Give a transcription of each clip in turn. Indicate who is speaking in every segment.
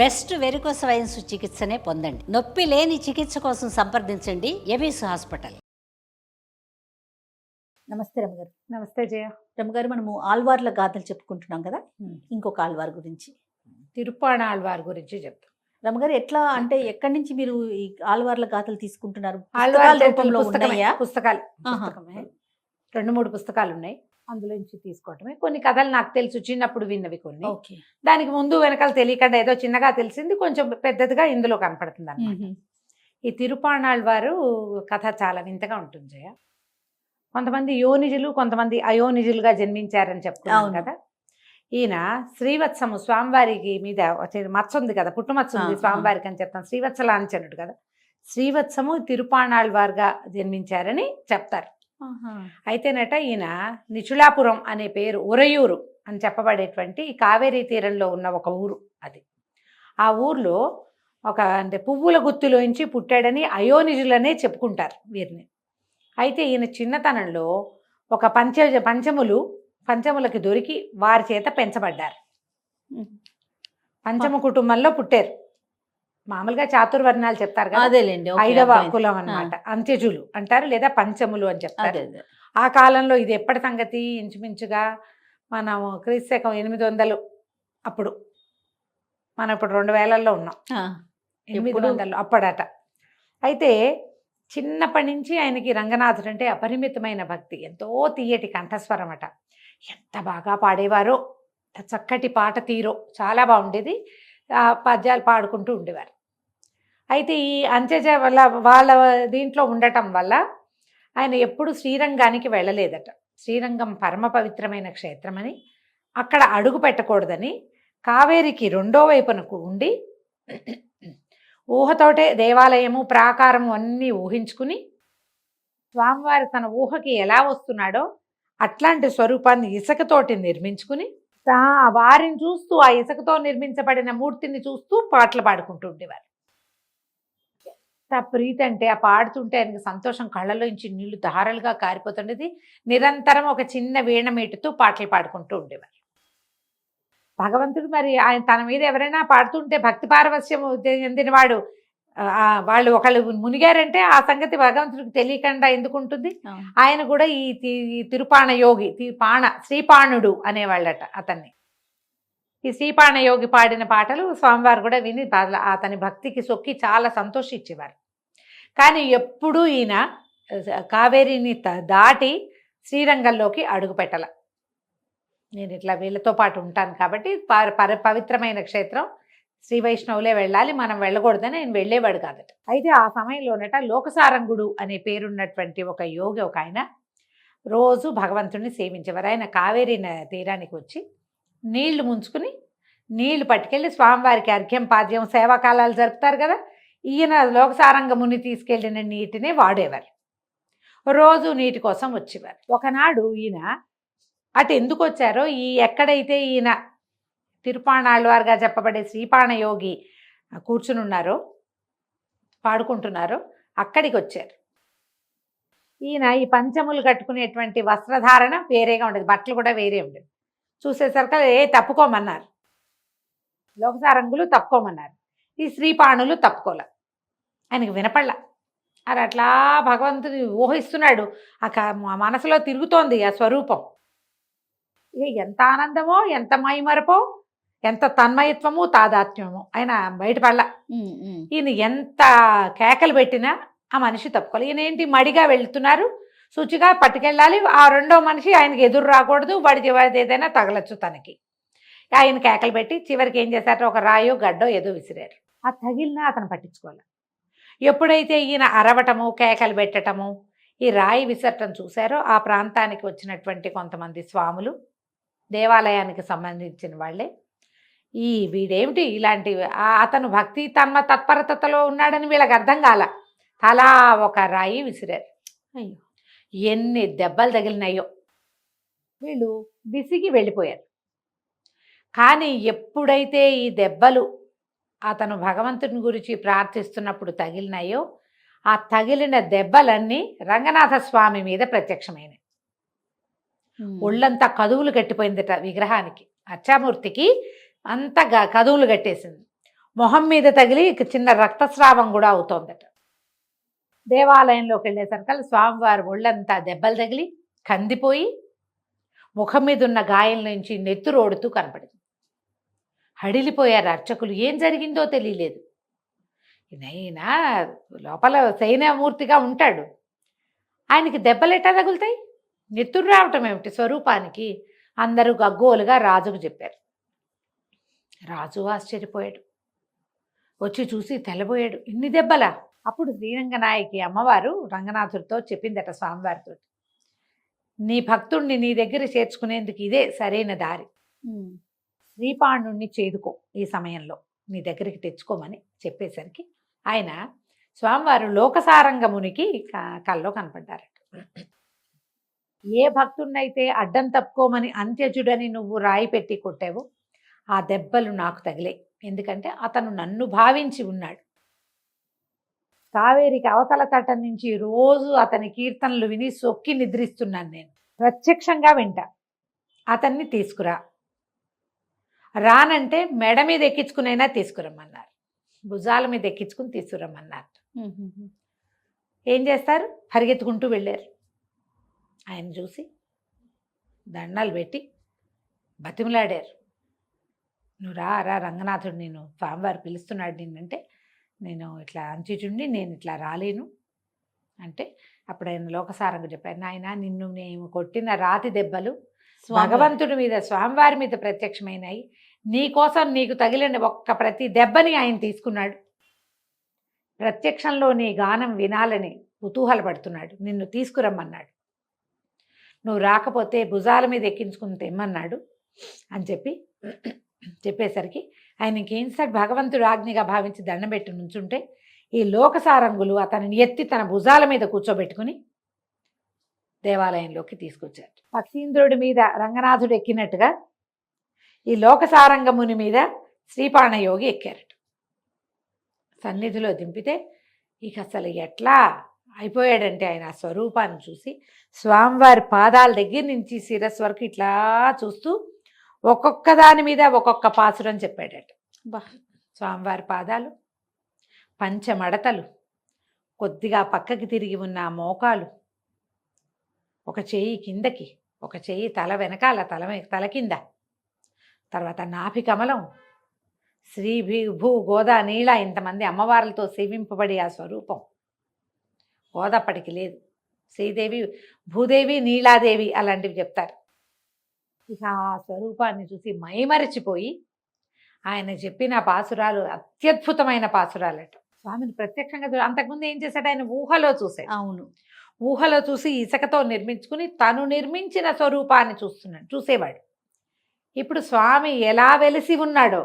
Speaker 1: Best varicose wines చికిత్సనే పొందండి. నొప్పి లేని చికిత్స కోసం సంప్రదించండి ఎవిస్ హాస్పిటల్. నమస్తే రమగారు.
Speaker 2: నమస్తే జయ.
Speaker 1: రమగారు, మనము ఆల్వార్ల గాథలు చెప్పుకుంటున్నాం కదా, ఇంకొక ఆల్వార్ గురించి,
Speaker 2: తిరుప్పాణ ఆళ్వార్ గురించి చెప్తాం.
Speaker 1: రమగారు, ఎట్లా అంటే ఎక్కడి నుంచి మీరు ఈ ఆల్వార్ల గాథలు తీసుకుంటున్నారు?
Speaker 2: ఆళ్వార్
Speaker 1: రూపంలో ఉన్నాయా?
Speaker 2: పుస్తకాలే 2-3 పుస్తకాలు ఉన్నాయి, అందులో నుంచి తీసుకోవటమే. కొన్ని కథలు నాకు తెలుసు, చిన్నప్పుడు విన్నవి కొన్ని. దానికి ముందు వెనకాల తెలియకుండా ఏదో చిన్నగా తెలిసింది, కొంచెం పెద్దదిగా ఇందులో కనపడుతుంది అన్నమాట. ఈ తిరుప్పాణాళ్వారు కథ చాలా వింతగా ఉంటుంది జయ. కొంతమంది యోనిజులు, కొంతమంది అయోనిజులుగా జన్మించారని చెప్తున్నాం కదా. ఈయన శ్రీవత్సము, స్వామివారికి మీద మచ్చ ఉంది కదా, పుట్టుమచ్చ ఉంది స్వామివారికి అని చెప్తాం. శ్రీవత్స లాంఛనుడు కదా, శ్రీవత్సము తిరుప్పాణాళ్వార్గా జన్మించారని చెప్తారు. అయితేనట ఈయన నిచులాపురం అనే పేరు, ఉరయూరు అని చెప్పబడేటువంటి కావేరీ తీరంలో ఉన్న ఒక ఊరు అది. ఆ ఊర్లో ఒక అంటే పువ్వుల గుత్తిలోంచి పుట్టాడని అయోనిజులనే చెప్పుకుంటారు వీరిని. అయితే ఈయన చిన్నతనంలో ఒక పంచములకి దొరికి వారి చేత పెంచబడ్డారు. పంచమ కుటుంబంలో పుట్టారు. మామూలుగా చాతుర్వర్ణాలు చెప్తారు కదా,
Speaker 1: అదేలేండి,
Speaker 2: 5వ కులం అన్నమాట. అంత్యజులు అంటారు, లేదా పంచములు అని చెప్తారు. ఆ కాలంలో ఇది ఎప్పటి సంగతి, ఇంచుమించుగా మనం క్రీస్తకం 800 అప్పుడు, మనం ఇప్పుడు 2000లో ఉన్నాం, 800 అప్పుడట. అయితే చిన్నప్పటి నుంచి ఆయనకి రంగనాథుడు అంటే అపరిమితమైన భక్తి, ఎంతో తీయటి కంఠస్వరం అట. ఎంత బాగా పాడేవారో, చక్కటి పాట తీరో, చాలా బాగుండేది. పద్యాలు పాడుకుంటూ ఉండేవారు. అయితే ఈ అంత్యజ వల్ల వాళ్ళ దీంట్లో ఉండటం వల్ల ఆయన ఎప్పుడు శ్రీరంగానికి వెళ్ళలేదట. శ్రీరంగం పరమ పవిత్రమైన క్షేత్రమని, అక్కడ అడుగు పెట్టకూడదని కావేరికి 2వ వైపునకు ఉండి ఊహతోటే దేవాలయము ప్రాకారము అన్నీ ఊహించుకుని, స్వామివారి తన ఊహకి ఎలా వస్తున్నాడో అట్లాంటి స్వరూపాన్ని ఇసుకతోటి నిర్మించుకుని, వారిని చూస్తూ, ఆ ఇసుకతో నిర్మించబడిన మూర్తిని చూస్తూ పాటలు పాడుకుంటూ ఉండేవారు. ఎంత ప్రీతి అంటే, ఆ పాడుతుంటే ఆయనకి సంతోషం, కళ్ళలోంచి నీళ్లు ధారలుగా కారిపోతుండేది. నిరంతరం ఒక చిన్న వీణ మీటుతూ పాటలు పాడుకుంటూ ఉండేవారు. భగవంతుడు మరి ఆయన తన మీద ఎవరైనా పాడుతుంటే భక్తి పారవస్యం చెందినవాడు, వాళ్ళు ఒకళ్ళు మునిగారంటే ఆ సంగతి భగవంతుడికి తెలియకుండా ఎందుకు ఉంటుంది? ఆయన కూడా ఈ తిరుపాణ యోగి, శ్రీపాణుడు అనేవాళ్ళట అతన్ని. ఈ శ్రీపాణ యోగి పాడిన పాటలు స్వామివారు కూడా విని అతని భక్తికి సొక్కి చాలా సంతోషించేవారు. కానీ ఎప్పుడూ ఈయన కావేరీని దాటి శ్రీరంగంలోకి అడుగు పెట్టాల. నేను ఇట్లా వీళ్ళతో పాటు ఉంటాను కాబట్టి, పవిత్రమైన క్షేత్రం, శ్రీ వైష్ణవులే వెళ్ళాలి, మనం వెళ్ళకూడదని ఆయన వెళ్ళేవాడు కాదట. అయితే ఆ సమయంలోనట లోకసారంగుడు అనే పేరున్నటువంటి ఒక యోగి, ఒక ఆయన రోజు భగవంతుడిని సేవించేవారు. ఆయన కావేరీ తీరానికి వచ్చి నీళ్లు ముంచుకుని, నీళ్లు పట్టుకెళ్ళి స్వామివారికి అర్ఘ్యం పాద్యం సేవాకాలాలు జరుపుతారు కదా, ఈయన లోకసారంగ ముని తీసుకెళ్ళిన నీటిని వాడేవారు. రోజు నీటి కోసం వచ్చేవారు. ఒకనాడు ఈయన అటు ఎందుకు వచ్చారో, ఎక్కడైతే ఈయన తిరుప్పాణాళ్వార్గా చెప్పబడే శ్రీపాణ యోగి కూర్చునున్నారో, పాడుకుంటున్నారో, అక్కడికి వచ్చారు. ఈయన ఈ పంచములు కట్టుకునేటువంటి వస్త్రధారణ వేరేగా ఉండేది, బట్టలు కూడా వేరే ఉండేది. చూసేసరికి తప్పుకోమన్నారు, లోకసారంగులు తప్పుకోమన్నారు. ఈ శ్రీపాణులు తప్పుకోలే, ఆయనకు వినపడలా. అది అట్లా భగవంతుని ఊహిస్తున్నాడు, మనసులో తిరుగుతోంది ఆ స్వరూపం. ఎంత ఆనందమో, ఎంత మైమరపో, ఎంత తన్మయత్వము, తాదాత్మ్యము, ఆయన బయటపడలా. ఈయన ఎంత కేకలు పెట్టినా ఆ మనిషి తప్పుకోవాలి. ఈయన ఏంటి మడిగా వెళ్తున్నారు, శుచిగా పట్టుకెళ్ళాలి. ఆ 2వ మనిషి ఆయనకి ఎదురు రాకూడదు, వాడికి ఏదైనా తగలచ్చు తనకి. ఆయన కేకలు పెట్టి చివరికి ఏం చేశారో, ఒక రాయో గడ్డో ఏదో విసిరారు. ఆ తగిలినా అతను పట్టించుకోవాలి. ఎప్పుడైతే ఈయన అరవటము, కేకలు పెట్టటము, ఈ రాయి విసరటం చూశారో, ఆ ప్రాంతానికి వచ్చినటువంటి కొంతమంది స్వాములు, దేవాలయానికి సంబంధించిన వాళ్ళే, వీడేమిటి ఇలాంటి, అతను భక్తి తత్పరతలో ఉన్నాడని వీళ్ళకి అర్థం కాల. అలా ఒక రాయి విసిరారు. అయ్యో, ఎన్ని దెబ్బలు తగిలినాయో, వీళ్ళు విసిగి వెళ్ళిపోయారు. కానీ ఎప్పుడైతే ఈ దెబ్బలు అతను భగవంతుని గురించి ప్రార్థిస్తున్నప్పుడు తగిలినాయో, ఆ తగిలిన దెబ్బలన్నీ రంగనాథ స్వామి మీద ప్రత్యక్షమైనవి. ఒళ్ళంతా కదువులు కట్టిపోయిందట విగ్రహానికి, అర్చామూర్తికి అంతా కదువులు కట్టేసింది. మొహం మీద తగిలి ఇక చిన్న రక్తస్రావం కూడా అవుతోందట. దేవాలయంలోకి వెళ్ళేసరికల్లా స్వామివారి ఒళ్ళంతా దెబ్బలు తగిలి కందిపోయి ముఖం మీద ఉన్న గాయం నుంచి నెత్తురోడుతూ కనపడింది. హడిలిపోయారు అర్చకులు. ఏం జరిగిందో తెలియలేదు. ఈయన లోపల సైన్యమూర్తిగా ఉంటాడు, ఆయనకి దెబ్బలు ఎట్టా తగులుతాయి, నెత్తురు రావటం ఏమిటి స్వరూపానికి? అందరూ గగ్గోలుగా రాజుకు చెప్పారు. రాజు ఆశ్చర్యపోయాడు, వచ్చి చూసి తెల్లబోయాడు. ఇన్ని దెబ్బలా? అప్పుడు శ్రీరంగనాయకి అమ్మవారు రంగనాథుడితో చెప్పిందట స్వామివారితో, నీ భక్తుణ్ణి నీ దగ్గర చేర్చుకునేందుకు ఇదే సరైన దారి. శ్రీపాణుణ్ణి చేదుకో, ఈ సమయంలో నీ దగ్గరికి తెచ్చుకోమని చెప్పేసరికి ఆయన స్వామివారు లోకసారంగమునికి కల్లో కనపడ్డారట. ఏ భక్తున్నైతే అడ్డం తప్పుకోమని అంత్యజుడని నువ్వు రాయి పెట్టి కొట్టావో ఆ దెబ్బలు నాకు తగిలే. ఎందుకంటే అతను నన్ను భావించి ఉన్నాడు. కావేరికి అవతల తటం నుంచి రోజు అతని కీర్తనలు విని సొక్కి నిద్రిస్తున్నాను నేను. ప్రత్యక్షంగా వింటా. అతన్ని తీసుకురా. రానంటే మెడ మీద ఎక్కించుకునైనా తీసుకురమ్మన్నారు, భుజాల మీద ఎక్కించుకుని తీసుకురమ్మన్నారు. ఏం చేస్తారు? పరిగెత్తుకుంటూ వెళ్ళారు. ఆయన చూసి దండాలు పెట్టి బతిమలాడారు. నువ్వు రా రా రంగనాథుడు, నేను స్వామివారు పిలుస్తున్నాడు నిన్నంటే, నేను ఇట్లా అంత్యజుడిని, నేను ఇట్లా రాలేను అంటే అప్పుడు ఆయన లోకసారంగా చెప్పారు, నాయన నిన్ను నేను కొట్టిన రాతి దెబ్బలు భగవంతుడి మీద స్వామివారి మీద ప్రత్యక్షమైనాయి. నీ కోసం నీకు తగిలిన ఒక్క ప్రతి దెబ్బని ఆయన తీసుకున్నాడు. ప్రత్యక్షంలో నీ గానం వినాలని కుతూహలపడుతున్నాడు, నిన్ను తీసుకురమ్మన్నాడు. నువ్వు రాకపోతే భుజాల మీద ఎక్కించుకుని తెమ్మన్నాడు అని చెప్పేసరికి ఆయన ఇంకేం సార్ భగవంతుడు ఆజ్ఞగా భావించి దండం పెట్టి నుంచుంటే ఈ లోకసారంగులు అతనిని ఎత్తి తన భుజాల మీద కూర్చోబెట్టుకుని దేవాలయంలోకి తీసుకొచ్చారు. పక్షీంద్రుడి మీద రంగనాథుడు ఎక్కినట్టుగా ఈ లోకసారంగముని మీద శ్రీపాణయోగి ఎక్కారట. సన్నిధిలో దింపితే ఇక అసలు ఎట్లా అయిపోయాడంటే ఆయన ఆ స్వరూపాన్ని చూసి స్వామివారి పాదాల దగ్గర నుంచి శిరస్సు వరకు ఇట్లా చూస్తూ ఒక్కొక్క దాని మీద ఒక్కొక్క పాసురం చెప్పాడట. స్వామివారి పాదాలు, పంచమడతలు, కొద్దిగా పక్కకి తిరిగి ఉన్న మోకాలు, ఒక చెయ్యి కిందకి, ఒక చెయ్యి తల వెనకాల, తల కింద, తర్వాత నాభి కమలం, శ్రీ భూ గోదా నీళ, ఇంతమంది అమ్మవార్లతో సేవింపబడి ఆ స్వరూపం. గోదప్పటికి లేదు, శ్రీదేవి, భూదేవి, నీలాదేవి అలాంటివి చెప్తారు. ఇక ఆ స్వరూపాన్ని చూసి మైమరిచిపోయి ఆయన చెప్పిన పాసురాలు అత్యద్భుతమైన పాసురాలట. స్వామిని ప్రత్యక్షంగా అంతకుముందు ఏం చేశాడు? ఆయన ఊహలో చూశాడు.
Speaker 1: అవును,
Speaker 2: ఊహలో చూసి ఇసుకతో నిర్మించుకుని తను నిర్మించిన స్వరూపాన్ని చూసేవాడు. ఇప్పుడు స్వామి ఎలా వెలిసి ఉన్నాడో,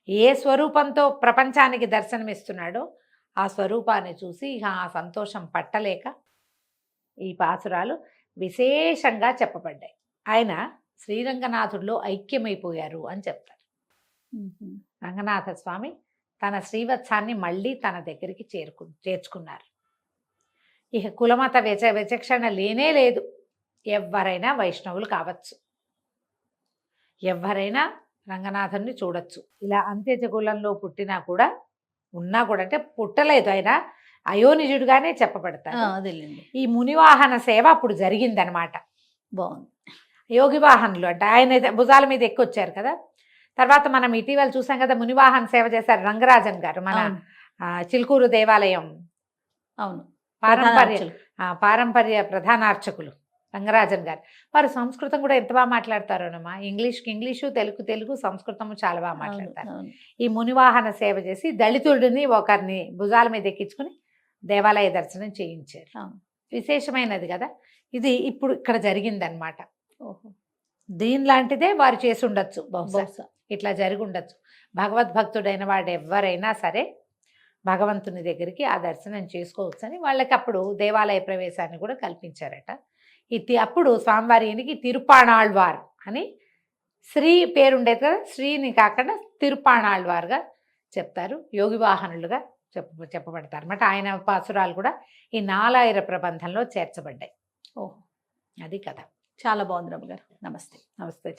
Speaker 2: ఏ స్వరూపంతో ప్రపంచానికి దర్శనమిస్తున్నాడో ఆ స్వరూపాన్ని చూసి ఇక ఆ సంతోషం పట్టలేక ఈ పాసురాలు విశేషంగా చెప్పబడ్డాయి. ఆయన శ్రీరంగనాథుడిలో ఐక్యమైపోయారు అని చెప్తారు. రంగనాథ స్వామి తన శ్రీవత్సాన్ని మళ్ళీ తన దగ్గరికి చేర్చుకున్నారు. ఇక కులమత విచక్షణ లేనే లేదు. ఎవరైనా వైష్ణవులు కావచ్చు, ఎవరైనా రంగనాథుని చూడొచ్చు. ఇలా అంత్యజ కులంలో పుట్టినా కూడా ఉన్నా కూడా, అంటే పుట్టలేదు, ఆయన అయోనిజుడుగానే చెప్పబడతారు. ఈ మునివాహన సేవ అప్పుడు జరిగిందనమాట.
Speaker 1: బాగుంది.
Speaker 2: యోగి వాహనులు అంటే ఆయన భుజాల మీద ఎక్కొచ్చారు కదా. తర్వాత మనం ఇటీవల చూసాం కదా, మునివాహన సేవ చేశారు రంగరాజన్ గారు, మన చిలుకూరు దేవాలయం.
Speaker 1: అవును,
Speaker 2: పారంపర్య ప్రధానార్చకులు రంగరాజన్ గారు. వారు సంస్కృతం కూడా ఎంత బాగా మాట్లాడతారోనమ్మా. ఇంగ్లీషు, తెలుగు, సంస్కృతము చాలా బాగా మాట్లాడతారు. ఈ మునివాహన సేవ చేసి దళితుడిని ఒకరిని భుజాల మీద ఎక్కించుకుని దేవాలయ దర్శనం చేయించారు. విశేషమైనది కదా ఇది. ఇప్పుడు ఇక్కడ జరిగిందనమాట. దీనిలాంటిదే వారు చేసి ఉండొచ్చు, బహుశా ఇట్లా జరిగి ఉండొచ్చు. భగవద్భక్తుడైన వాడు ఎవరైనా సరే భగవంతుని దగ్గరికి ఆ దర్శనం చేసుకోవచ్చని వాళ్ళకి అప్పుడు దేవాలయ ప్రవేశాన్ని కూడా కల్పించారట. అప్పుడు స్వామివారికి తిరుపాణాళ్వార్ అని శ్రీ పేరుండేది కదా, శ్రీని కాకుండా తిరుపాణాళ్వార్గా చెప్తారు. యోగి వాహనులుగా చెప్పబడతారు అన్నమాట. ఆయన పాసురాలు కూడా ఈ నాలాయిర ప్రబంధంలో చేర్చబడ్డాయి.
Speaker 1: ఓహో,
Speaker 2: అది కథ.
Speaker 1: చాలా బాగుంది రమ్మ గారు. నమస్తే.
Speaker 2: నమస్తే.